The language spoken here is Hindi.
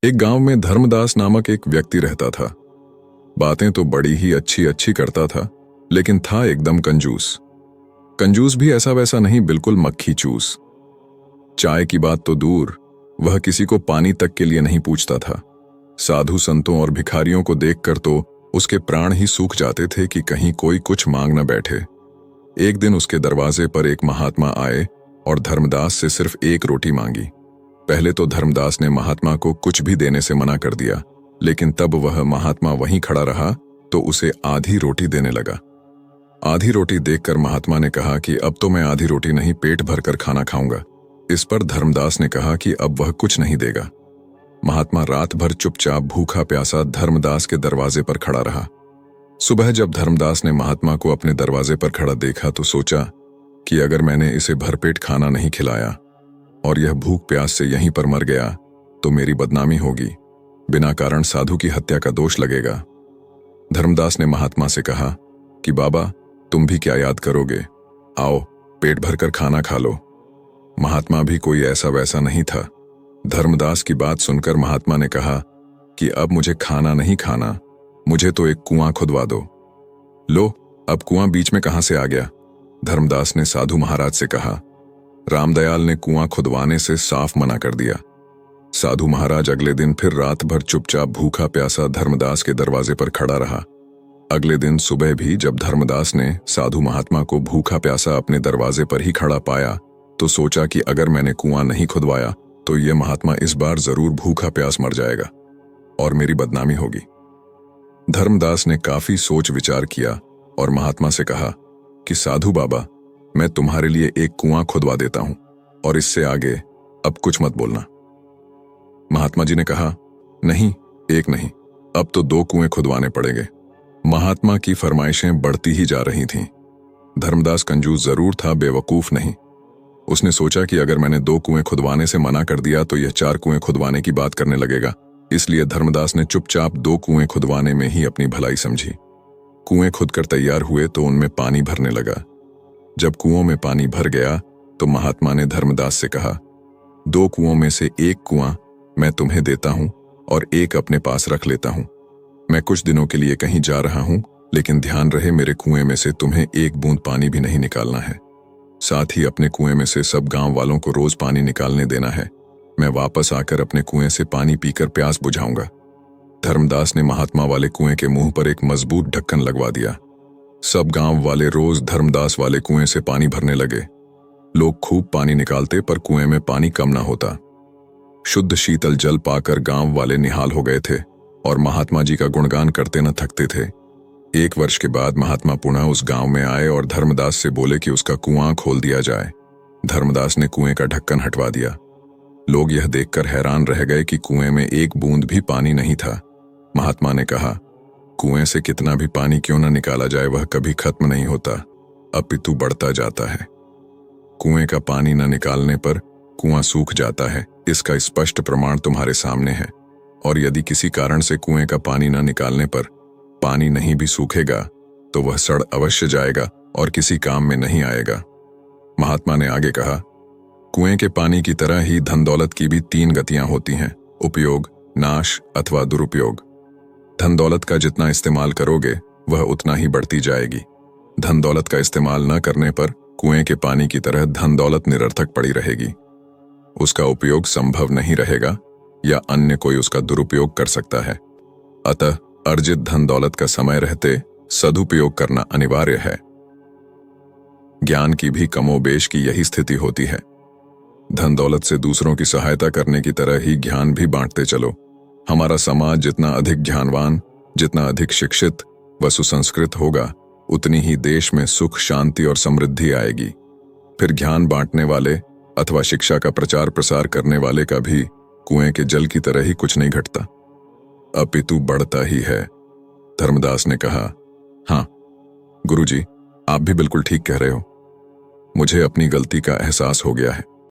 एक गांव में धर्मदास नामक एक व्यक्ति रहता था। बातें तो बड़ी ही अच्छी अच्छी करता था, लेकिन था एकदम कंजूस। कंजूस भी ऐसा वैसा नहीं, बिल्कुल मक्खी चूस। चाय की बात तो दूर, वह किसी को पानी तक के लिए नहीं पूछता था। साधु संतों और भिखारियों को देखकर तो उसके प्राण ही सूख जाते थे कि कहीं कोई कुछ मांग न बैठे। एक दिन उसके दरवाजे पर एक महात्मा आए और धर्मदास से सिर्फ एक रोटी मांगी। पहले तो धर्मदास ने महात्मा को कुछ भी देने से मना कर दिया, लेकिन तब वह महात्मा वहीं खड़ा रहा तो उसे आधी रोटी देने लगा। आधी रोटी देखकर महात्मा ने कहा कि अब तो मैं आधी रोटी नहीं, पेट भरकर खाना खाऊंगा। इस पर धर्मदास ने कहा कि अब वह कुछ नहीं देगा। महात्मा रात भर चुपचाप भूखा प्यासा धर्मदास के दरवाजे पर खड़ा रहा। सुबह जब धर्मदास ने महात्मा को अपने दरवाजे पर खड़ा देखा तो सोचा कि अगर मैंने इसे भरपेट खाना नहीं खिलाया और यह भूख प्यास से यहीं पर मर गया तो मेरी बदनामी होगी, बिना कारण साधु की हत्या का दोष लगेगा। धर्मदास ने महात्मा से कहा कि बाबा, तुम भी क्या याद करोगे, आओ पेट भरकर खाना खा लो। महात्मा भी कोई ऐसा वैसा नहीं था। धर्मदास की बात सुनकर महात्मा ने कहा कि अब मुझे खाना नहीं खाना, मुझे तो एक कुआं खुदवा दो। लो, अब कुआं बीच में कहां से आ गया? धर्मदास ने साधु महाराज से कहा। रामदयाल ने कुआं खुदवाने से साफ मना कर दिया। साधु महाराज अगले दिन फिर रात भर चुपचाप भूखा प्यासा धर्मदास के दरवाजे पर खड़ा रहा। अगले दिन सुबह भी जब धर्मदास ने साधु महात्मा को भूखा प्यासा अपने दरवाजे पर ही खड़ा पाया तो सोचा कि अगर मैंने कुआं नहीं खुदवाया तो ये महात्मा इस बार जरूर भूखा प्यास मर जाएगा और मेरी बदनामी होगी। धर्मदास ने काफी सोच विचार किया और महात्मा से कहा कि साधु बाबा, मैं तुम्हारे लिए एक कुआं खुदवा देता हूं और इससे आगे अब कुछ मत बोलना। महात्मा जी ने कहा, नहीं, एक नहीं, अब तो 2 कुएं खुदवाने पड़ेंगे। महात्मा की फरमाइशें बढ़ती ही जा रही थीं। धर्मदास कंजूस जरूर था, बेवकूफ नहीं। उसने सोचा कि अगर मैंने 2 कुएं खुदवाने से मना कर दिया तो यह 4 कुएं खुदवाने की बात करने लगेगा। इसलिए धर्मदास ने चुपचाप 2 कुएं खुदवाने में ही अपनी भलाई समझी। कुएं खुदकर तैयार हुए तो उनमें पानी भरने लगा। जब कुओं में पानी भर गया तो महात्मा ने धर्मदास से कहा, 2 कुओं में से एक कुआं मैं तुम्हें देता हूं और एक अपने पास रख लेता हूं। मैं कुछ दिनों के लिए कहीं जा रहा हूं, लेकिन ध्यान रहे मेरे कुएं में से तुम्हें एक बूंद पानी भी नहीं निकालना है। साथ ही अपने कुएं में से सब गांव वालों को रोज पानी निकालने देना है। मैं वापस आकर अपने कुएं से पानी पीकर प्यास बुझाऊंगा। धर्मदास ने महात्मा वाले कुएं के मुंह पर एक मजबूत ढक्कन लगवा दिया। सब गांव वाले रोज धर्मदास वाले कुएं से पानी भरने लगे। लोग खूब पानी निकालते पर कुएं में पानी कम ना होता। शुद्ध शीतल जल पाकर गांव वाले निहाल हो गए थे और महात्मा जी का गुणगान करते न थकते थे। 1 वर्ष के बाद महात्मा पुनः उस गांव में आए और धर्मदास से बोले कि उसका कुआं खोल दिया जाए। धर्मदास ने कुएं का ढक्कन हटवा दिया। लोग यह देखकर हैरान रह गए कि कुएं में एक बूंद भी पानी नहीं था। महात्मा ने कहा, कुएं से कितना भी पानी क्यों न निकाला जाए, वह कभी खत्म नहीं होता, अपितु बढ़ता जाता है। कुएं का पानी न निकालने पर कुआं सूख जाता है, इसका स्पष्ट प्रमाण तुम्हारे सामने है। और यदि किसी कारण से कुएं का पानी न निकालने पर पानी नहीं भी सूखेगा तो वह सड़ अवश्य जाएगा और किसी काम में नहीं आएगा। महात्मा ने आगे कहा, कुएं के पानी की तरह ही धन दौलत की भी 3 गतियां होती हैं, उपयोग, नाश अथवा दुरुपयोग। धन दौलत का जितना इस्तेमाल करोगे वह उतना ही बढ़ती जाएगी। धन दौलत का इस्तेमाल न करने पर कुएं के पानी की तरह धन दौलत निरर्थक पड़ी रहेगी। उसका उपयोग संभव नहीं रहेगा या अन्य कोई उसका दुरुपयोग कर सकता है। अतः अर्जित धन दौलत का समय रहते सदुपयोग करना अनिवार्य है। ज्ञान की भी कमोबेश की यही स्थिति होती है। धन दौलत से दूसरों की सहायता करने की तरह ही ज्ञान भी बांटते चलो। हमारा समाज जितना अधिक ज्ञानवान, जितना अधिक शिक्षित व सुसंस्कृत होगा, उतनी ही देश में सुख, शांति और समृद्धि आएगी। फिर ज्ञान बांटने वाले अथवा शिक्षा का प्रचार प्रसार करने वाले का भी कुएं के जल की तरह ही कुछ नहीं घटता, अपितु बढ़ता ही है। धर्मदास ने कहा, हाँ गुरुजी, आप भी बिल्कुल ठीक कह रहे हो। मुझे अपनी गलती का एहसास हो गया है।